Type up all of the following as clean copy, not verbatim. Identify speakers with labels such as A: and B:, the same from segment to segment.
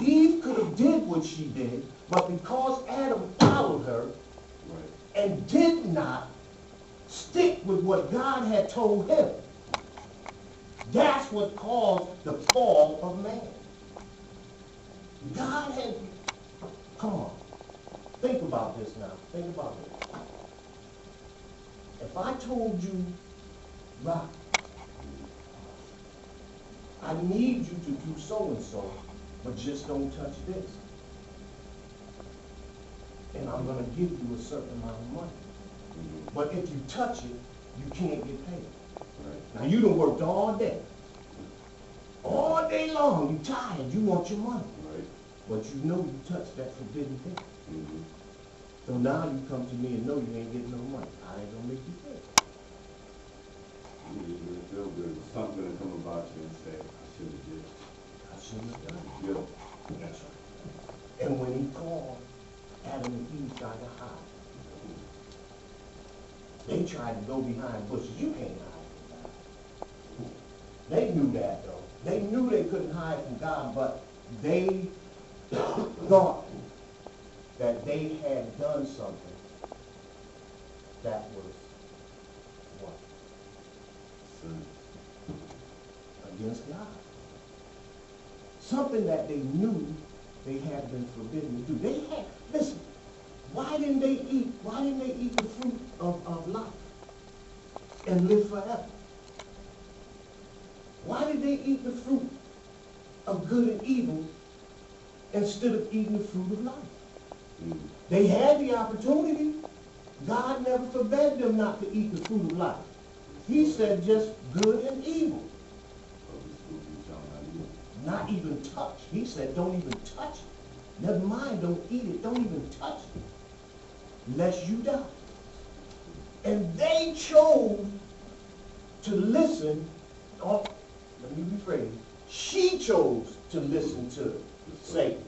A: Eve could have did what she did, but because Adam followed her and did not stick with what God had told him, that's what caused the fall of man. God had, come on, think about this now. Think about this. If I told you, Rock, I need you to do so-and-so, but just don't touch this. And I'm going to give you a certain amount of money. But if you touch it, you can't get paid. Now, you done worked all day. All day long, you tired, you want your money. But you know you touched that forbidden thing. So now you come to me and know you ain't getting no money. I ain't going to make you pay.
B: You feel good. Something going to come about you and say, I should have did it.
A: I shouldn't have done it.
B: Yeah.
A: That's right. And when he called, Adam and Eve tried to hide. They tried to go behind bushes. You can't hide. They knew that, though. They knew they couldn't hide from God, but they thought that they had done something that was what?
B: Sin.
A: Against God. Something that they knew they had been forbidden to do. They had, listen, why didn't they eat the fruit of life and live forever? Why did they eat the fruit of good and evil instead of eating the fruit of life? They had the opportunity. God never forbade them not to eat the fruit of life. He said just good and evil. Not even touch. He said don't even touch it. Never mind, don't eat it. Don't even touch it, lest you die. And they chose to listen. Oh, let me rephrase. She chose to listen to Satan.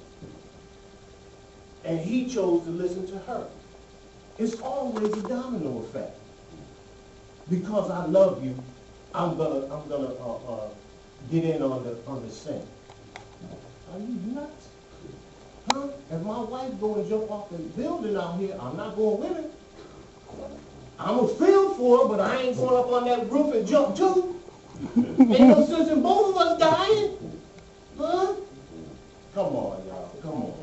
A: And he chose to listen to her. It's always a domino effect. Because I love you, I'm gonna get in on the sin. Are you nuts? Huh? If my wife go and jump off the building out here, I'm not going with her. I'm gonna feel for her, but I ain't going up on that roof and jump too. Ain't no sense in both of us dying. Huh? Come on, y'all. Come on.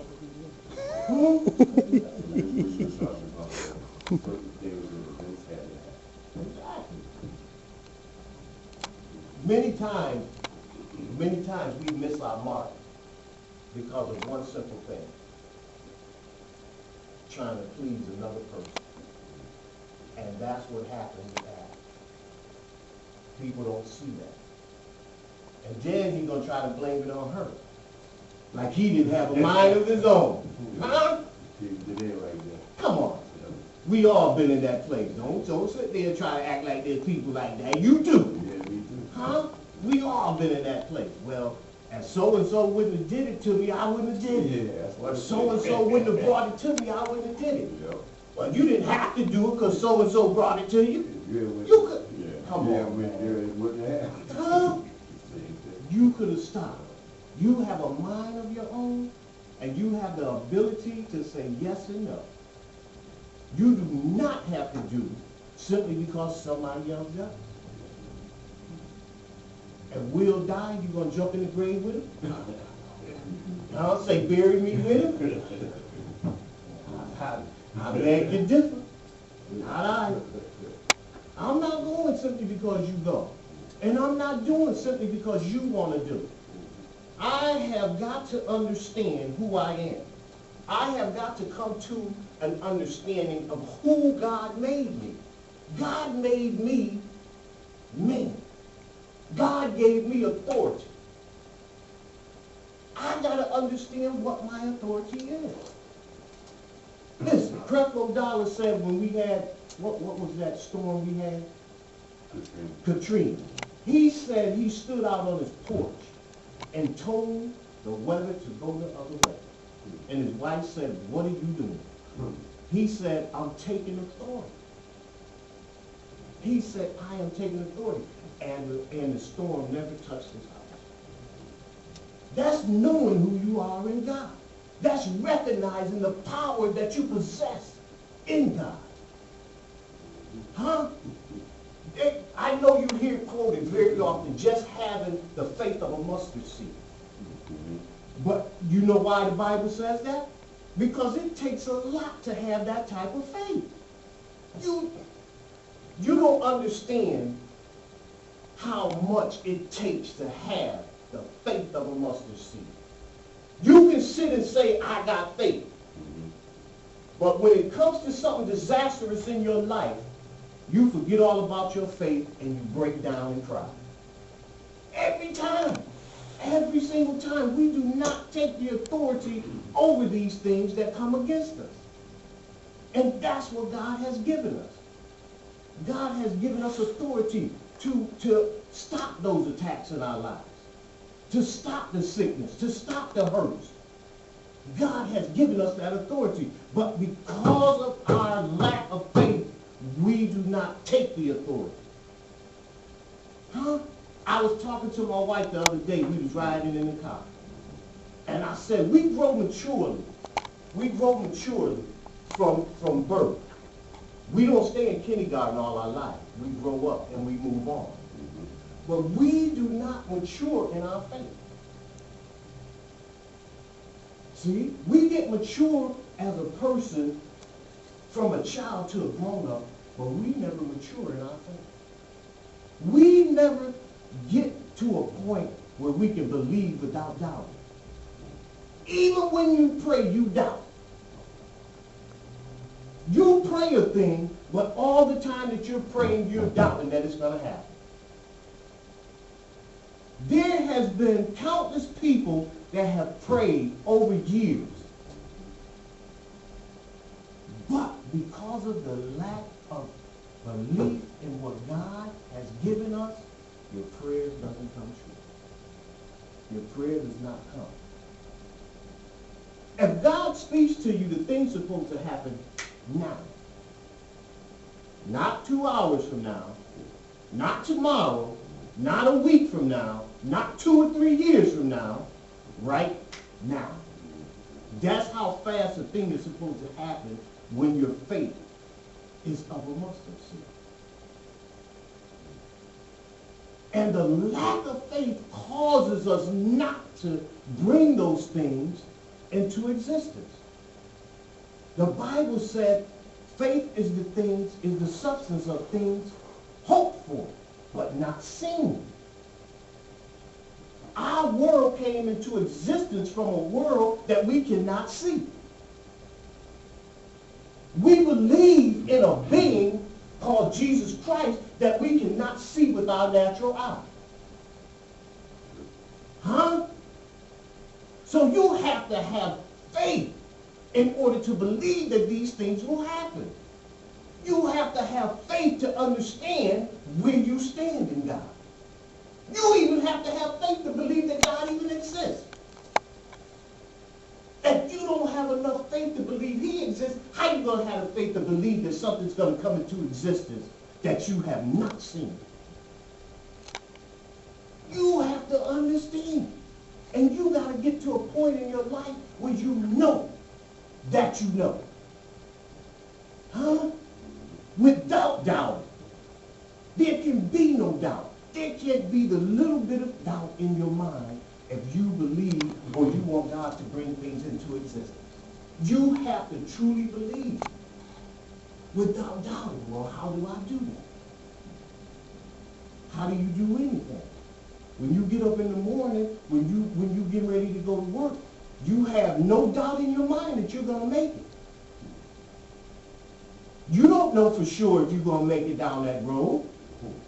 A: Many times we miss our mark because of one simple thing. Trying to please another person. And that's what happens that people don't see that. And then he's going to try to blame it on her. Like he didn't have a mind of his own. Huh? Come on. We all been in that place. Don't sit there and try to act like there's people like that. You too.
B: Yeah, me too.
A: Huh? We all been in that place. Well, if so-and-so wouldn't have did it to me, I wouldn't have did it.
B: Yeah, that's what
A: Or so-and-so wouldn't have brought it to me, I wouldn't have did it.
B: Yeah.
A: Well, you didn't have to do it because so-and-so brought it to you. You could. Come on, man.
B: It wouldn't have.
A: Huh? You could have stopped. You have a mind of your own, and you have the ability to say yes and no. You do not have to do simply because somebody else does. And we'll die, you gonna jump in the grave with him? I'll say bury me with him. I beg to differ. Not I. I'm not going simply because you go. And I'm not doing simply because you want to do it. I have got to understand who I am. I have got to come to an understanding of who God made me. God made me me. God gave me authority. I got to understand what my authority is. Listen, Creflo Dollar said when we had, what was that storm we had? Katrina. He said he stood out on his porch and told the weather to go the other way. And his wife said, what are you doing? He said, I'm taking authority. He said, I am taking authority. And the storm never touched his house. That's knowing who you are in God. That's recognizing the power that you possess in God. Huh? I know you hear quoted very often, just having the faith of a mustard seed. But you know why the Bible says that? Because it takes a lot to have that type of faith. You don't understand how much it takes to have the faith of a mustard seed. You can sit and say, I got faith. But when it comes to something disastrous in your life, you forget all about your faith and you break down and cry. Every time. Every single time. We do not take the authority over these things that come against us. And that's what God has given us. God has given us authority to stop those attacks in our lives, to stop the sickness, to stop the hurts. God has given us that authority. But because of our lack of faith, we do not take the authority. Huh? I was talking to my wife the other day. We was riding in the car. And I said, we grow maturely. We grow maturely from birth. We don't stay in kindergarten all our life. We grow up and we move on. But we do not mature in our faith. See, we get mature as a person from a child to a grown-up, but we never mature in our faith. We never get to a point where we can believe without doubting. Even when you pray, you doubt. You pray a thing, but all the time that you're praying, you're doubting that it's going to happen. There has been countless people that have prayed over years. But because of the lack of belief in what God has given us, your prayers doesn't come true. Your prayer does not come. If God speaks to you, the thing's supposed to happen now. Not 2 hours from now, not tomorrow, not a week from now, not 2 or 3 years from now, right now. That's how fast a thing is supposed to happen when your faith is of a mustard seed. And the lack of faith causes us not to bring those things into existence. The Bible said faith is the substance of things hoped for, but not seen. Our world came into existence from a world that we cannot see. We believe in a being called Jesus Christ that we cannot see with our natural eye. Huh? So you have to have faith in order to believe that these things will happen. You have to have faith to understand where you stand in God. You even have to have faith to believe that God even exists. If you don't have enough faith to believe he exists, how are you going to have the faith to believe that something's going to come into existence that you have not seen? You have to understand. And you got to get to a point in your life where you know that you know. Huh? Without doubt. There can be no doubt. There can't be the little bit of doubt in your mind if you believe or you want God to bring things into existence. You have to truly believe without doubting. Well, how do I do that? How do you do anything? When you get up in the morning, when you get ready to go to work, you have no doubt in your mind that you're going to make it. You don't know for sure if you're going to make it down that road.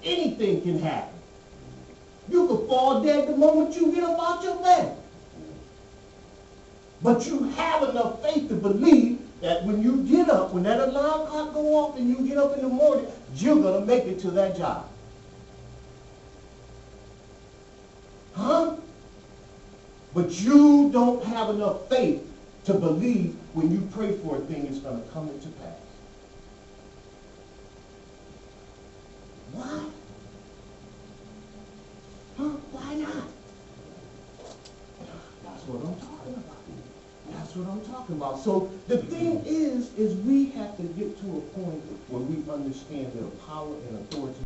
A: Anything can happen. You could fall dead the moment you get up out your bed. But you have enough faith to believe that when you get up, when that alarm clock go off and you get up in the morning, you're going to make it to that job. Huh? But you don't have enough faith to believe when you pray for a thing, it's going to come into pass. Why? Huh? Why not? I'm talking about. That's what I'm talking about. So the thing is we have to get to a point where we understand the power and authority